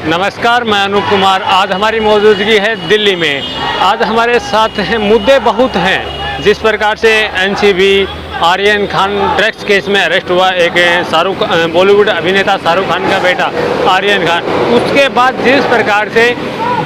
नमस्कार, मैं अनूप कुमार। आज हमारी मौजूदगी है दिल्ली में। आज हमारे साथ हैं, मुद्दे बहुत हैं। जिस प्रकार से NCB Aryan Khan drugs case में अरेस्ट हुआ, एक बॉलीवुड अभिनेता शाहरुख खान का बेटा आर्यन खान, उसके बाद जिस प्रकार से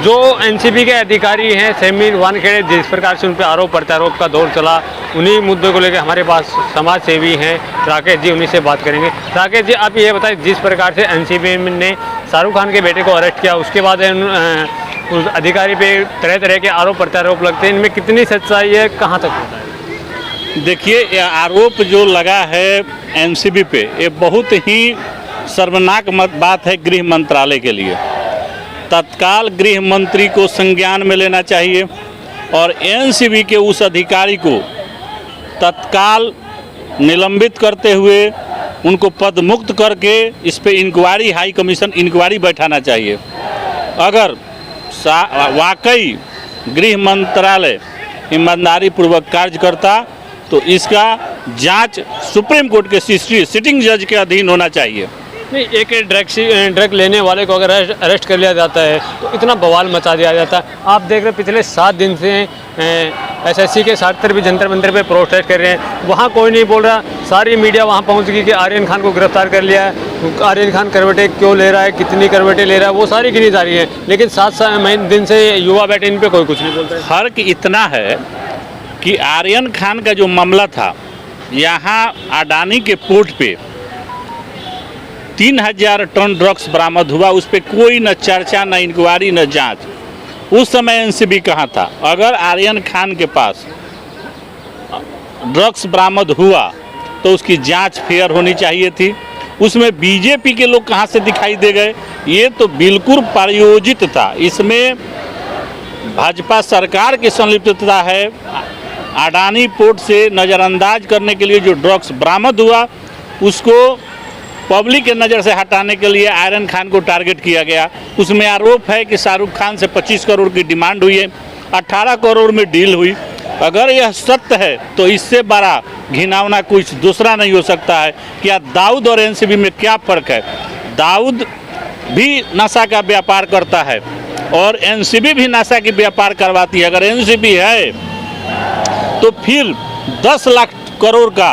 जो एनसीबी के अधिकारी हैं समीर वानखेड़े, जिस प्रकार से उन पर आरोप प्रत्यारोप का दौर चला, उन्हीं मुद्दों को लेकर हमारे पास समाज सेवी हैं राकेश जी, उन्हीं से बात करेंगे। राकेश जी, आप ये बताएं, जिस प्रकार से एनसीबी ने शाहरुख खान के बेटे को अरेस्ट किया, उसके बाद उस अधिकारी पे तरह तरह के आरोप प्रत्यारोप लगते हैं, इनमें कितनी सच्चाई है, कहाँ तक होता है? देखिए, ये आरोप जो लगा है एनसीबी पे, ये बहुत ही शर्मनाक बात है गृह मंत्रालय के लिए। तत्काल गृह मंत्री को संज्ञान में लेना चाहिए और एनसीबी के उस अधिकारी को तत्काल निलंबित करते हुए उनको पद मुक्त करके इस पे इंक्वायरी, हाई कमीशन इंक्वायरी बैठाना चाहिए। अगर वाकई गृह मंत्रालय ईमानदारी पूर्वक कार्य करता तो इसका जांच सुप्रीम कोर्ट के सिटिंग जज के अधीन होना चाहिए। नहीं, एक ड्रग लेने वाले को अगर अरेस्ट कर लिया जाता है तो इतना बवाल मचा दिया जाता है। आप देख रहे पिछले 7 दिन से एसएससी के छात्र भी जंतर मंतर पे प्रोटेस्ट कर रहे हैं, वहाँ कोई नहीं बोल रहा। सारी मीडिया वहाँ पहुँच गई कि आर्यन खान को गिरफ्तार कर लिया है, आर्यन खान करवटें क्यों ले रहा है, कितनी करवटें ले रहा है, वो सारी गिनी जा रही है। लेकिन 7 दिन से युवा बैठे, इन पर कोई कुछ नहीं बोलता है। फर्क इतना है कि आर्यन खान का जो मामला था, यहाँ अडानी के पोर्ट पे 3000 टन ड्रग्स बरामद हुआ, उस पर कोई न चर्चा, न इंक्वायरी, न जांच। उस समय एनसीबी कहाँ था? अगर आर्यन खान के पास ड्रग्स बरामद हुआ तो उसकी जांच फेयर होनी चाहिए थी। उसमें बीजेपी के लोग कहाँ से दिखाई दे गए? ये तो बिल्कुल प्रायोजित था। इसमें भाजपा सरकार की संलिप्तता है। अडानी पोर्ट से नज़रअंदाज करने के लिए जो ड्रग्स बरामद हुआ, उसको पब्लिक के नज़र से हटाने के लिए आर्यन खान को टारगेट किया गया। उसमें आरोप है कि शाहरुख खान से 25 करोड़ की डिमांड हुई है, 18 करोड़ में डील हुई। अगर यह सत्य है तो इससे बड़ा घिनौना कुछ दूसरा नहीं हो सकता है। क्या दाऊद और एनसीबी में क्या फ़र्क है? दाऊद भी नशा का व्यापार करता है और एनसीबी भी नशा की व्यापार करवाती है। अगर एनसीबी है तो फिर 10 लाख करोड़ का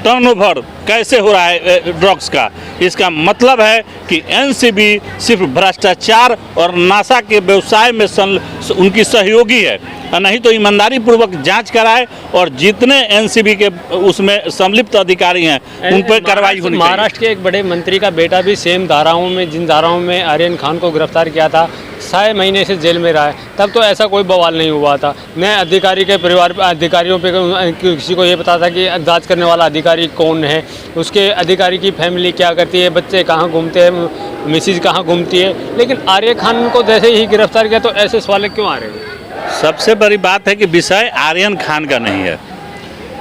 टर्नओवर कैसे हो रहा है ड्रग्स का? इसका मतलब है कि एनसीबी सिर्फ भ्रष्टाचार और नशा के व्यवसाय में उनकी सहयोगी है, नहीं तो ईमानदारी पूर्वक जांच कराए और जितने एनसीबी के उसमें संलिप्त अधिकारी हैं उन पर कार्रवाई होनी चाहिए। महाराष्ट्र के एक बड़े मंत्री का बेटा भी सेम धाराओं में, जिन धाराओं में आर्यन खान को गिरफ्तार किया था, 6 महीने से जेल में रहा है। तब तो ऐसा कोई बवाल नहीं हुआ था। न अधिकारी के परिवार अधिकारियों पे किसी को ये पता था कि जांच करने वाला अधिकारी कौन है, उसके अधिकारी की फैमिली क्या करती है, बच्चे कहाँ घूमते हैं, मिसेज कहाँ घूमती है। लेकिन आर्यन खान को जैसे ही गिरफ्तार किया तो ऐसे सवाल क्यों आ रहे हैं? सबसे बड़ी बात है कि विषय आर्यन खान का नहीं है।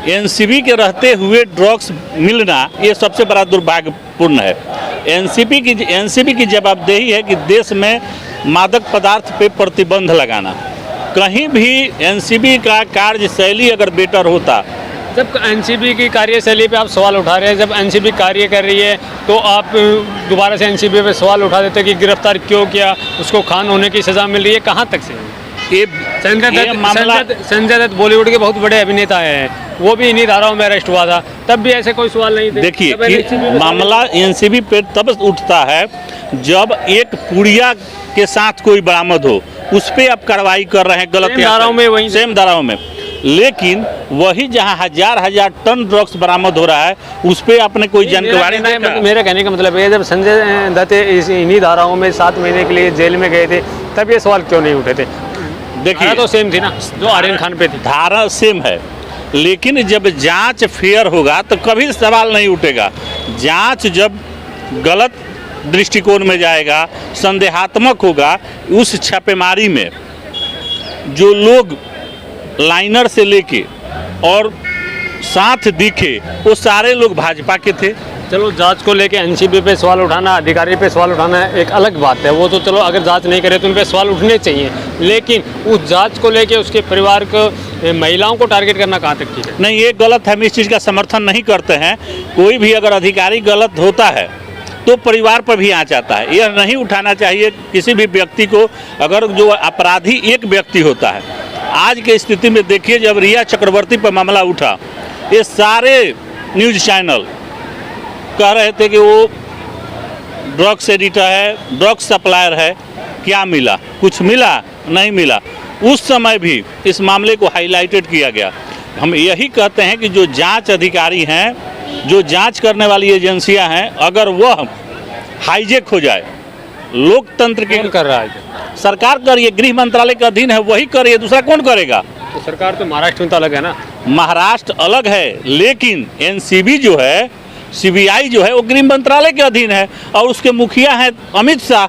एनसीबी के रहते हुए ड्रग्स मिलना ये सबसे बड़ा दुर्भाग्यपूर्ण है। एनसीबी की जवाबदेही है कि देश में मादक पदार्थ पे प्रतिबंध लगाना। कहीं भी एनसीबी का कार्यशैली अगर बेटर होता। जब एनसीबी की कार्यशैली पे आप सवाल उठा रहे हैं, जब एनसीबी कार्य कर रही है तो आप दोबारा से एनसीबी पे सवाल उठा देते कि गिरफ्तार क्यों किया, उसको खान होने की सज़ा मिल रही है, कहाँ तक से? संजय दत्त बॉलीवुड के बहुत बड़े अभिनेता हैं, वो भी इन्हीं धाराओं में अरेस्ट हुआ था, तब भी ऐसे कोई सवाल नहीं थे। देखिए, मामला एनसीबी पे तब उठता है जब एक पुड़िया के साथ कोई बरामद हो, उस पर आप कार्रवाई कर रहे हैं गलत धाराओं में, वही सेम धाराओं में। लेकिन वही जहां हजार टन ड्रग्स बरामद हो रहा है, उस पर आपने कोई जानकारी नहीं। मेरा कहने का मतलब है, जब संजय दत्त इन्हीं धाराओं में 7 महीने के लिए जेल में गए थे, तब ये सवाल क्यों नहीं उठे थे? देखिए, तो सेम थी ना जो आर्यन खान पे थी। धारा सेम है, लेकिन जब जांच फेयर होगा तो कभी सवाल नहीं उठेगा। जांच जब गलत दृष्टिकोण में जाएगा, संदेहात्मक होगा, उस छापेमारी में जो लोग लाइनर से लेके और साथ दिखे वो सारे लोग भाजपा के थे। चलो, जांच को लेके एनसीबी पे सवाल उठाना, अधिकारी पे सवाल उठाना एक अलग बात है, वो तो चलो अगर जांच नहीं करे तो उन पे सवाल उठने चाहिए। लेकिन उस जांच को लेके उसके परिवार को, महिलाओं को टारगेट करना कहाँ तक ठीक है? नहीं, ये गलत है। हम इस चीज़ का समर्थन नहीं करते हैं। कोई भी अगर अधिकारी गलत होता है तो परिवार पर भी आँच आता है। यह नहीं उठाना चाहिए किसी भी व्यक्ति को। अगर जो अपराधी एक व्यक्ति होता है, आज की स्थिति में देखिए, जब रिया चक्रवर्ती पर मामला उठा, ये सारे न्यूज़ चैनल कह रहे थे कि वो ड्रग्स एडिटर है, ड्रग्स सप्लायर है। क्या मिला? कुछ मिला? नहीं मिला। उस समय भी इस मामले को हाईलाइटेड किया गया। हम यही कहते हैं कि जो जांच अधिकारी हैं, जो जांच करने वाली एजेंसियां हैं, अगर वह हाईजेक हो जाए, लोकतंत्र के कर रहा है सरकार कर रही है, गृह मंत्रालय के अधीन है, वही कर रही है, दूसरा कौन करेगा? तो सरकार तो महाराष्ट्र में तो अलग है ना। महाराष्ट्र अलग है, लेकिन एनसीबी जो है, सीबीआई जो है, वो गृह मंत्रालय के अधीन है और उसके मुखिया हैं अमित शाह।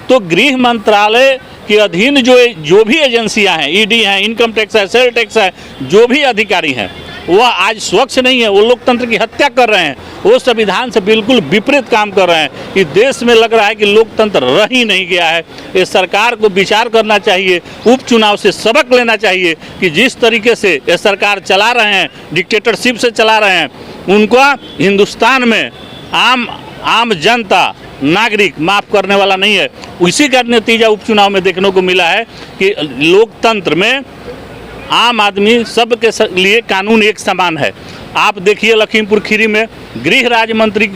तो गृह मंत्रालय के अधीन जो भी एजेंसियां हैं, ईडी है, इनकम टैक्स है, सेल टैक्स है, जो भी अधिकारी हैं, वह आज स्वच्छ नहीं है। वो लोकतंत्र की हत्या कर रहे हैं, वो संविधान से बिल्कुल विपरीत काम कर रहे हैं। इस देश में लग रहा है कि लोकतंत्र रह ही नहीं गया है। इस सरकार को विचार करना चाहिए, उपचुनाव से सबक लेना चाहिए कि जिस तरीके से ये सरकार चला रहे हैं, डिक्टेटरशिप से चला रहे हैं, उनका हिंदुस्तान में आम जनता, नागरिक माफ़ करने वाला नहीं है। उसी का नतीजा उपचुनाव में देखने को मिला है कि लोकतंत्र में आम आदमी सबके लिए कानून एक समान है। आप देखिए लखीमपुर खीरी में गृह राज्य मंत्री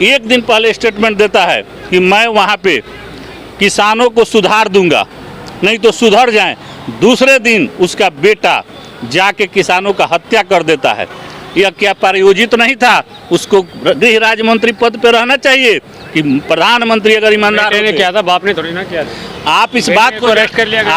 एक दिन पहले स्टेटमेंट देता है कि मैं वहाँ पे किसानों को सुधार दूंगा, नहीं तो सुधर जाएं। दूसरे दिन उसका बेटा जाके किसानों का हत्या कर देता है। यह क्या प्रायोजित नहीं था? उसको गृह राज्य मंत्री पद पे रहना चाहिए कि प्रधानमंत्री अगर ईमानदार ने किया था, बाप ने थोड़ी ना किया था। आप इस बात को अरेस्ट कर लिया गया।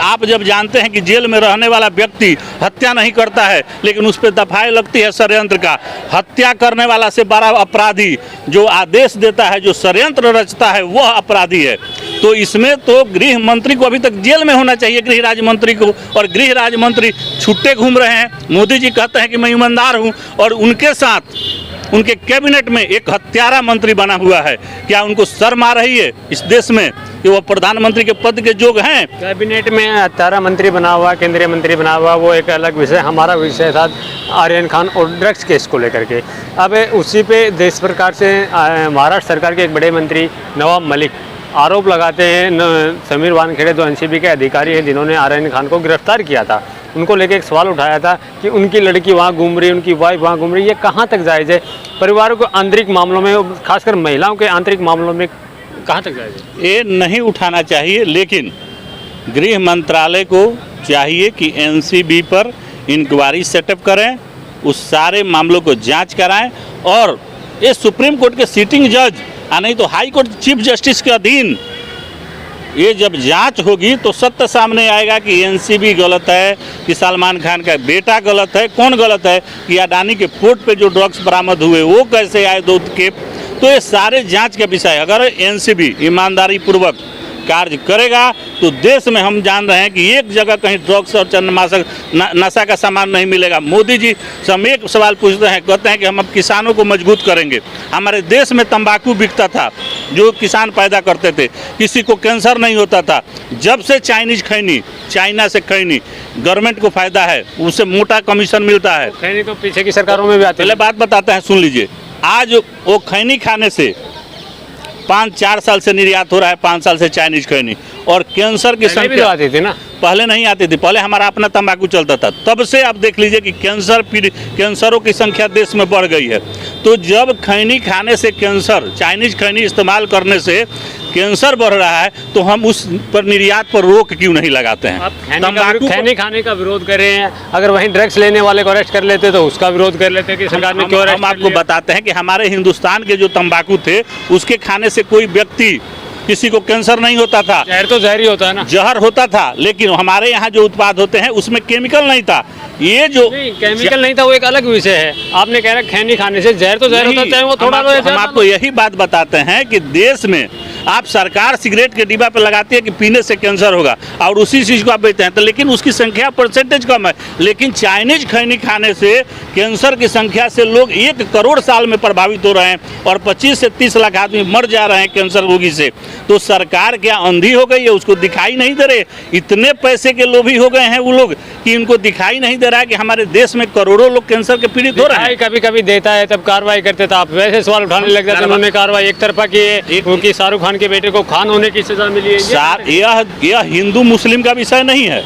आप जब जानते हैं कि जेल में रहने वाला व्यक्ति हत्या नहीं करता है, लेकिन उस पर दफाएं लगती है षड्यंत्र का। हत्या करने वाला से बड़ा अपराधी जो आदेश देता है, जो षड्यंत्र रचता है, वह अपराधी है। तो इसमें तो गृह मंत्री को अभी तक जेल में होना चाहिए, गृह राज्य मंत्री को। और गृह राज्य मंत्री छुट्टे घूम रहे हैं। मोदी जी कहते हैं कि मैं ईमानदार हूँ, और उनके साथ उनके कैबिनेट में एक हत्यारा मंत्री बना हुआ है। क्या उनको शर्म आ रही है इस देश में कि वो प्रधानमंत्री के पद के योग्य हैं? कैबिनेट में हत्यारा मंत्री बना हुआ, केंद्रीय मंत्री बना हुआ, वो एक अलग विषय। हमारा विषय था आर्यन खान और ड्रग्स केस को लेकर के। अब उसी पे देश सरकार से महाराष्ट्र सरकार के एक बड़े मंत्री नवाब मलिक आरोप लगाते हैं। समीर वानखेड़े जो एनसीबी के अधिकारी हैं, जिन्होंने आर्यन खान को गिरफ्तार किया था, उनको लेके एक सवाल उठाया था कि उनकी लड़की वहाँ घूम रही, उनकी वाइफ वहाँ घूम रही, ये कहाँ तक जायज़ है? परिवारों को आंतरिक मामलों में, खासकर महिलाओं के आंतरिक मामलों में कहाँ तक जायज़ है? ये नहीं उठाना चाहिए, लेकिन गृह मंत्रालय को चाहिए कि एनसीबी पर इंक्वायरी सेटअप करें, उस सारे मामलों को जांच कराएं, और ये सुप्रीम कोर्ट के सिटिंग जज, नहीं तो हाई कोर्ट चीफ जस्टिस के अधीन ये जब जांच होगी तो सत्य सामने आएगा कि एनसीबी गलत है, कि सलमान खान का बेटा गलत है। कौन गलत है? कि अडानी के पोर्ट पे जो ड्रग्स बरामद हुए वो कैसे आए 2 के। तो ये सारे जांच का विषय। अगर एनसीबी ईमानदारी पूर्वक कार्य करेगा तो देश में हम जान रहे हैं कि एक जगह कहीं ड्रग्स और नशा का सामान नहीं मिलेगा। मोदी जी से हम एक सवाल पूछते हैं, कहते हैं कि हम अब किसानों को मजबूत करेंगे। हमारे देश में तंबाकू बिकता था, जो किसान पैदा करते थे, किसी को कैंसर नहीं होता था। जब से चाइनीज खैनी, चाइना से खैनी गवर्नमेंट को फायदा है, उससे मोटा कमीशन मिलता है। खैनी तो पीछे की सरकारों में भी आती है। पहले बात बताते हैं, सुन लीजिए। आज वो खैनी खाने से 5-4 साल से निर्यात हो रहा है, 5 साल से चाइनीज खैनी, और कैंसर की संख्या आती थी ना, पहले नहीं आती थी। पहले हमारा अपना तंबाकू चलता था, तब से आप देख लीजिए कि कैंसरों की संख्या देश में बढ़ गई है। तो जब खैनी खाने से कैंसर, चाइनीज खैनी इस्तेमाल करने से कैंसर बढ़ रहा है, तो हम उस पर निर्यात पर रोक क्यों नहीं लगाते हैं? आप खैनी खाने का विरोध कर रहे हैं, अगर वहीं ड्रग्स लेने वाले को अरेस्ट कर लेते तो उसका विरोध कर लेते कि सरकार ने क्यों अरेस्ट हम आपको बताते हैं कि हमारे हिंदुस्तान के जो तंबाकू थे, उसके खाने से कोई व्यक्ति, किसी को कैंसर नहीं होता था। जहर तो जहर ही होता है ना। जहर होता था, लेकिन हमारे यहाँ जो उत्पाद होते हैं उसमें केमिकल नहीं था। ये जो नहीं, केमिकल नहीं था, वो एक अलग विषय है। आपने कह रहा खैनी खाने से जहर तो जहर होता है, चाहे वो थोड़ा। हम आपको यही बात बताते हैं कि देश में आप सरकार सिगरेट के डिब्बा पे लगाती है कि पीने से कैंसर होगा और उसी चीज़ को आप बेचते हैं, तो लेकिन उसकी संख्या परसेंटेज कम है। लेकिन चाइनीज खैनी खाने से कैंसर की संख्या से लोग 1 करोड़ साल में प्रभावित हो रहे हैं और 25 से 30 लाख आदमी मर जा रहे हैं कैंसर रोगी से। तो सरकार क्या अंधी हो गई है? उसको दिखाई नहीं दे रहे? इतने पैसे के लोभी हो गए हैं वो लोग कि इनको दिखाई नहीं दे रहा है कि हमारे देश में करोड़ों लोग कैंसर के पीड़ित हो रहे हैं। कभी कभी देता है तब कार्रवाई करते थे, आप वैसे सवाल उठाने लग जाते। उन्होंने कार्रवाई एक तरफा की है, उनकी शाहरुख खान के बेटे को खान होने की सजा मिली है। यह हिंदू मुस्लिम का विषय नहीं है,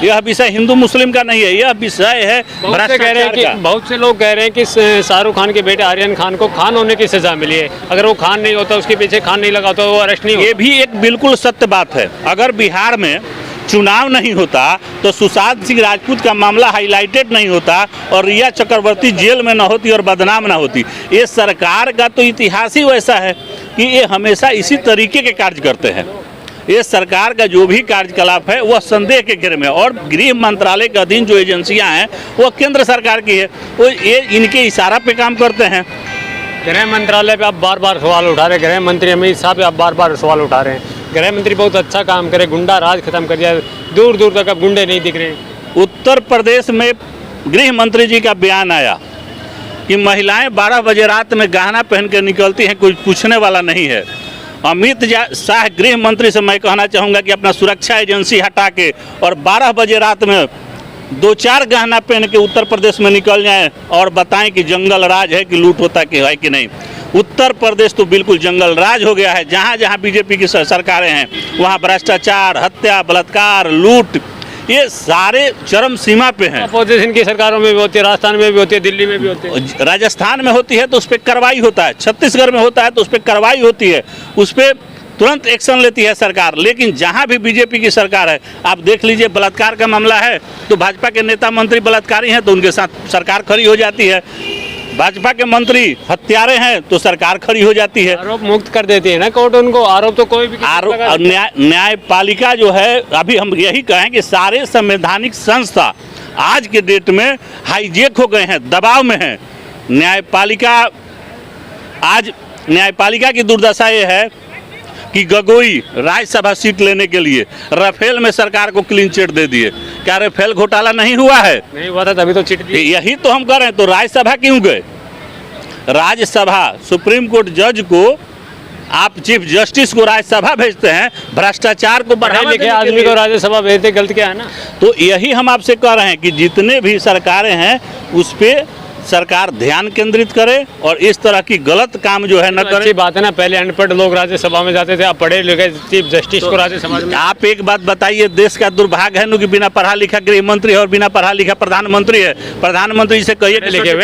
यह विषय हिंदू मुस्लिम का नहीं है, यह विषय है भ्रष्टाचार का। बहुत से लोग कह रहे हैं कि शाहरुख खान के बेटे आर्यन खान को खान होने की सजा मिली है। अगर वो खान नहीं होता, उसके पीछे खान नहीं लगा, तो वो अरेस्ट नहीं होता। ये भी एक बिल्कुल सत्य बात है। अगर बिहार में चुनाव नहीं होता तो सुशांत सिंह राजपूत का मामला हाईलाइटेड नहीं होता और रिया चक्रवर्ती जेल में न होती और बदनाम न होती। ये सरकार का तो इतिहास ही वैसा है कि ये हमेशा इसी तरीके के कार्य करते हैं। ये सरकार का जो भी कार्यकलाप है वह संदेह के घेरे में, और गृह मंत्रालय के अधीन जो एजेंसियां हैं वह केंद्र सरकार की है, वो ये इनके इशारा पे काम करते हैं। गृह मंत्रालय पे आप बार बार सवाल उठा रहे हैं, गृह मंत्री अमित शाह पे आप बार बार सवाल उठा रहे हैं। गृह मंत्री बहुत अच्छा काम करे, गुंडा राज खत्म कर दिया, दूर दूर तक अब गुंडे नहीं दिख रहे। उत्तर प्रदेश में गृह मंत्री जी का बयान आया कि महिलाएं 12 बजे रात में गहना पहन कर निकलती हैं, कोई पूछने वाला नहीं है। अमित शाह गृह मंत्री से मैं कहना चाहूँगा कि अपना सुरक्षा एजेंसी हटा के और 12 बजे रात में 2-4 गहना पहन के उत्तर प्रदेश में निकल जाएं और बताएं कि जंगल राज है कि लूट होता है कि नहीं। उत्तर प्रदेश तो बिल्कुल जंगल राज हो गया है। जहाँ जहाँ बीजेपी की सरकारें हैं वहाँ भ्रष्टाचार, हत्या, बलात्कार, लूट, ये सारे चरम सीमा पे हैं। अपोजिशन की सरकारों में भी होती है, राजस्थान में भी होती है, दिल्ली में भी होती है। राजस्थान में होती है तो उस पर कार्रवाई होता है, छत्तीसगढ़ में होता है तो उस पर कार्रवाई होती है, उस पर तुरंत एक्शन लेती है सरकार। लेकिन जहाँ भी बीजेपी की सरकार है, आप देख लीजिए, बलात्कार का मामला है तो भाजपा के नेता मंत्री बलात्कारी हैं तो उनके साथ सरकार खड़ी हो जाती है। भाजपा के मंत्री हत्यारे हैं तो सरकार खड़ी हो जाती है, आरोप मुक्त कर देती है ना कोर्ट उनको। आरोप तो कोई भी आरोप न्यायपालिका जो है, अभी हम यही कहें कि सारे संवैधानिक संस्था आज के डेट में हाईजेक हो गए हैं, दबाव में हैं। न्यायपालिका की दुर्दशा ये है कि गगोई राज्यसभा सीट लेने के लिए राफेल में सरकार को क्लीन चिट दे दिए। क्या राफेल घोटाला नहीं हुआ है? नहीं हुआ था तभी तो चिट दी। यही तो हम कर रहे हैं। तो राज्यसभा क्यों गए? राज्यसभा सुप्रीम कोर्ट जज को, आप चीफ जस्टिस को राज्यसभा भेजते हैं भ्रष्टाचार को बढ़ावा देने के लिए। आदमी को राज्यसभा भेजते गलत क्या है ना। तो यही हम आपसे कह रहे हैं कि जितने भी सरकारें हैं उस पर सरकार ध्यान केंद्रित करे और इस तरह की गलत काम जो है न करे। अच्छी बात है ना, पहले अनपढ़ लोग राज्यसभा में जाते थे, अब पढ़े लिखे चीफ जस्टिस को राज्यसभा में। आप एक बात बताइए, देश का दुर्भाग्य है कि बिना पढ़ा लिखा गृह मंत्री और बिना पढ़ा लिखा प्रधानमंत्री है। प्रधानमंत्री से कहिए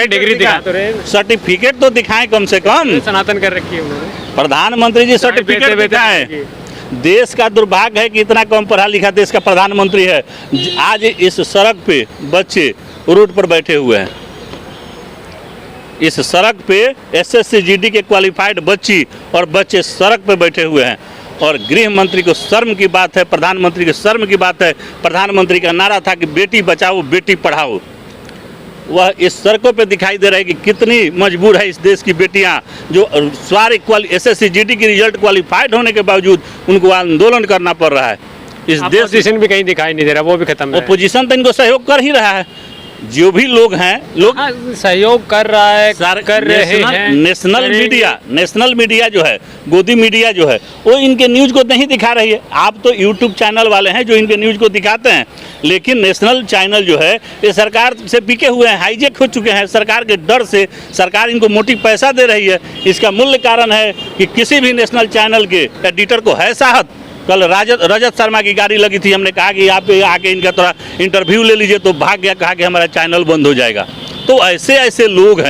डिग्री दिखा, सर्टिफिकेट तो दिखाएं कम से कम। सनातन कर रखी है उन्होंने। प्रधानमंत्री जी सर्टिफिकेट दिखाएं। देश का दुर्भाग्य है कि इतना कम पढ़ा लिखा देश का प्रधानमंत्री है। आज इस सड़क पे बच्चे रोड पर बैठे हुए हैं, इस सड़क पे SSC GD के क्वालिफाइड बच्ची और बच्चे सड़क पे बैठे हुए हैं। और गृह मंत्री को शर्म की बात है, प्रधानमंत्री को शर्म की बात है। प्रधानमंत्री का नारा था कि बेटी बचाओ बेटी पढ़ाओ, वह इस सड़कों पे दिखाई दे रहा है कि कितनी मजबूर है इस देश की बेटियां, जो सारे SSC GD की रिजल्ट क्वालिफाइड होने के बावजूद उनको आंदोलन करना पड़ रहा है। इस देश अपोजिशन भी कहीं दिखाई नहीं दे रहा, वो भी खत्म है। अपोजिशन तो इनको सहयोग कर ही रहा है, जो भी लोग हैं लोग सहयोग कर रहा है, कर रहे हैं। नेशनल मीडिया जो है, गोदी मीडिया जो है, वो इनके न्यूज़ को नहीं दिखा रही है। आप तो यूट्यूब चैनल वाले हैं जो इनके न्यूज़ को दिखाते हैं, लेकिन नेशनल चैनल जो है ये सरकार से बिके हुए हैं, हाईजेक हो चुके हैं। सरकार के डर से सरकार इनको मोटी पैसा दे रही है। इसका मूल कारण है कि किसी भी नेशनल चैनल के एडिटर को है साहत। कल रजत शर्मा की गाड़ी लगी थी, हमने कहा कि आप आके इनका थोड़ा इंटरव्यू ले लीजिए, तो भाग गया, कहा कि हमारा चैनल बंद हो जाएगा। तो ऐसे ऐसे लोग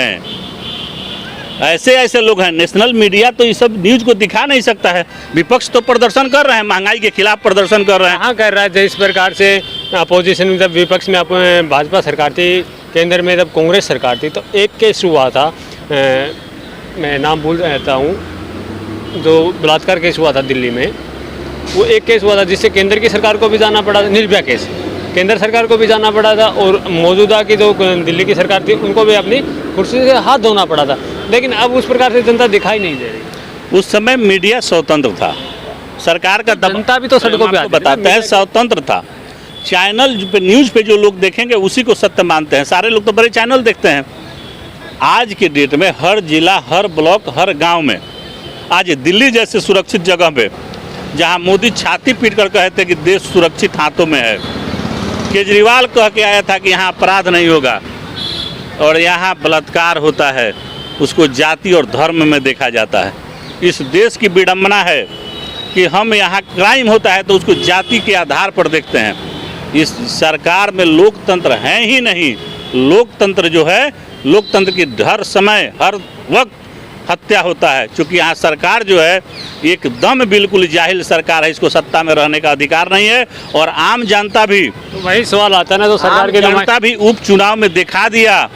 हैं, नेशनल मीडिया तो ये सब न्यूज़ को दिखा नहीं सकता है। विपक्ष तो प्रदर्शन कर रहे हैं, महंगाई के खिलाफ प्रदर्शन कर रहे हैं। हाँ कर रहा है। जिस प्रकार से अपोजिशन में, जब विपक्ष में भाजपा सरकार थी, केंद्र में जब कांग्रेस सरकार थी, तो एक केस हुआ था, मैं नाम भूल जाता हूँ, जो बलात्कार केस हुआ था दिल्ली में। वो एक केस हुआ था जिससे केंद्र की सरकार को भी जाना पड़ा था, निर्भया केस, केंद्र सरकार को भी जाना पड़ा था, और मौजूदा की जो दिल्ली की सरकार थी उनको भी अपनी कुर्सी से हाथ धोना पड़ा था। लेकिन अब उस प्रकार से जनता दिखाई नहीं दे रही। उस समय मीडिया स्वतंत्र था, सरकार का दबाव, जनता भी तो सड़कों पे आती है। बताते हैं स्वतंत्र था। चैनल पे, न्यूज़ पे जो लोग देखेंगे उसी को सत्य मानते हैं। सारे लोग तो बड़े चैनल देखते हैं। आज के डेट में हर जिला, हर ब्लॉक, हर गांव में आज दिल्ली जैसे सुरक्षित जगह पे, जहां मोदी छाती पीट कर कहते कि देश सुरक्षित हाथों में है, केजरीवाल कह के आया था कि यहाँ अपराध नहीं होगा, और यहाँ बलात्कार होता है, उसको जाति और धर्म में देखा जाता है। इस देश की विडंबना है कि हम यहाँ क्राइम होता है तो उसको जाति के आधार पर देखते हैं। इस सरकार में लोकतंत्र है ही नहीं। लोकतंत्र जो है, लोकतंत्र की हर समय, हर वक्त हत्या होता है, क्योंकि यहाँ सरकार जो है एकदम बिल्कुल जाहिल सरकार है। इसको सत्ता में रहने का अधिकार नहीं है। और आम जनता भी, तो वही सवाल आता है ना, तो सरकार के जनता भी उपचुनाव में दिखा दिया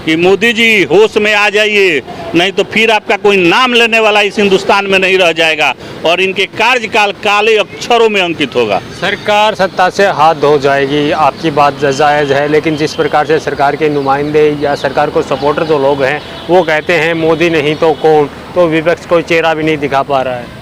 कि मोदी जी होश में आ जाइए, नहीं तो फिर आपका कोई नाम लेने वाला इस हिंदुस्तान में नहीं रह जाएगा और इनके कार्यकाल काले अक्षरों में अंकित होगा। सरकार सत्ता से हाथ धो जाएगी, आपकी बात जायज़ है, लेकिन जिस प्रकार से सरकार के नुमाइंदे या सरकार को सपोर्टर जो लोग हैं वो कहते हैं मोदी नहीं तो कौन, तो विपक्ष कोई चेहरा भी नहीं दिखा पा रहा है।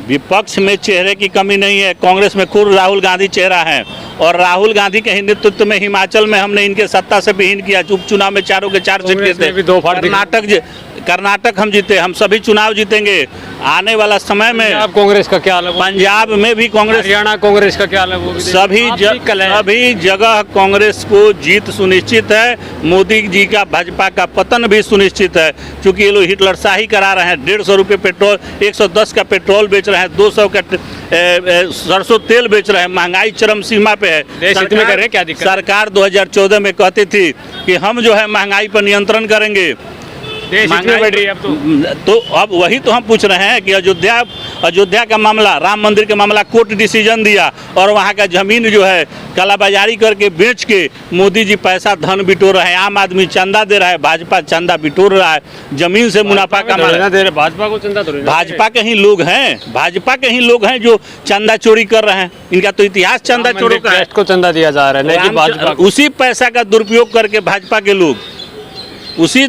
विपक्ष में चेहरे की कमी नहीं है। कांग्रेस में खुद राहुल गांधी चेहरा है, और राहुल गांधी के ही नेतृत्व में हिमाचल में हमने इनके सत्ता से विहीन किया। उपचुनाव में 4 के 4 सीट जीते। कर्नाटक हम जीते, हम सभी चुनाव जीतेंगे आने वाला समय में। पंजाब कांग्रेस का क्या हाल है? पंजाब में भी कांग्रेस, हरियाणा कांग्रेस का क्या हाल है? वो भी सभी जगह कांग्रेस को जीत सुनिश्चित है। मोदी जी का, भाजपा का पतन भी सुनिश्चित है, क्योंकि ये लोग हिटलरशाही करा रहे हैं। 150 रुपये पेट्रोल, 110 का पेट्रोल बेच रहे हैं, 200 का सरसों तेल बेच रहे हैं। महंगाई चरम सीमा पे है। सरकार 2014 में कहती थी कि हम जो है महंगाई पर नियंत्रण करेंगे। बढ़ रही है तो अब वही तो हम पूछ रहे हैं कि अयोध्या का मामला, राम मंदिर का मामला, कोर्ट डिसीजन दिया, और वहाँ का जमीन जो है कालाबाजारी करके बेच के मोदी जी पैसा धन बिटोर रहे हैं। आम आदमी चंदा दे रहा है, भाजपा चंदा बिटोर रहा है, जमीन से मुनाफा कमा रहा है। भाजपा को चंदा तो भाजपा के ही लोग हैं, भाजपा के ही लोग हैं जो चंदा चोरी कर रहे हैं। इनका तो इतिहास चंदा चोरी का है। को चंदा दिया जा रहा है, लेकिन भाजपा उसी पैसा का दुरुपयोग करके भाजपा के लोग उसी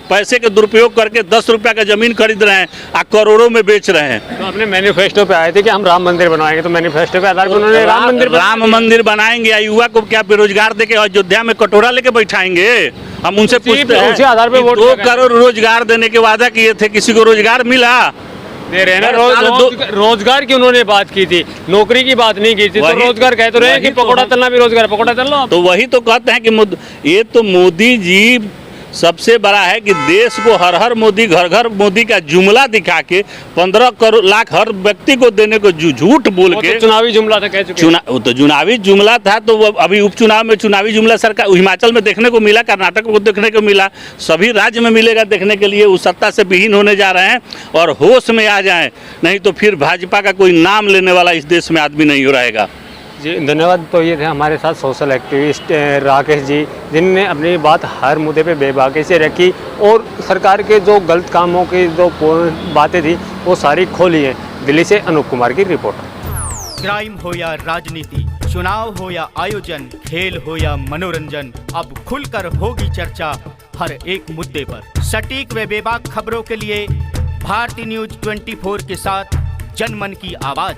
पैसे के दुरुपयोग करके 10 रुपया का जमीन खरीद रहे हैं और करोड़ों में बेच रहे हैं। तो अपने मैनिफेस्टो पे आए थे कि हम राम मंदिर बनवाएंगे, तो मैनिफेस्टो पे आधार पर उन्होंने राम मंदिर बनाएंगे। युवा को क्या बेरोजगार देके अयोध्या में कटोरा लेके बैठाएंगे? हम उनसे पूछते हैं, उसी आधार पे 2 करोड़ रोजगार देने के वादा किए थे, किसी को रोजगार मिला? दे रहे हैं ना। रोजगार की उन्होंने बात की थी, नौकरी की बात नहीं की थी। तो रोजगार कह तो रहे हैं कि पकौड़ा तलना भी रोजगार, पकौड़ा तल लो। तो वही तो कहते हैं कि ये तो मोदी जी सबसे बड़ा है कि देश को हर हर मोदी, घर घर मोदी का जुमला दिखा के 15 लाख हर व्यक्ति को देने को झूठ बोल के, तो चुनावी जुमला था, कह चुके वो तो चुनावी जुमला था। तो अभी उपचुनाव में चुनावी जुमला सरकार हिमाचल में देखने को मिला, कर्नाटक को देखने को मिला, सभी राज्य में मिलेगा देखने के लिए। उस सत्ता से विहीन होने जा रहे हैं और होश में आ जाएं, नहीं तो फिर भाजपा का कोई नाम लेने वाला इस देश में आदमी नहीं हो रहेगा। जी धन्यवाद। तो ये थे हमारे साथ सोशल एक्टिविस्ट राकेश जी, जिनने अपनी बात हर मुद्दे पे बेबाकी से रखी और सरकार के जो गलत कामों की जो बातें थी वो सारी खोली हैं। दिल्ली से अनूप कुमार की रिपोर्ट। क्राइम हो या राजनीति, चुनाव हो या आयोजन, खेल हो या मनोरंजन, अब खुलकर होगी चर्चा हर एक मुद्दे पर। सटीक व बेबाक खबरों के लिए भारतीय न्यूज 24 के साथ जनमन की आवाज।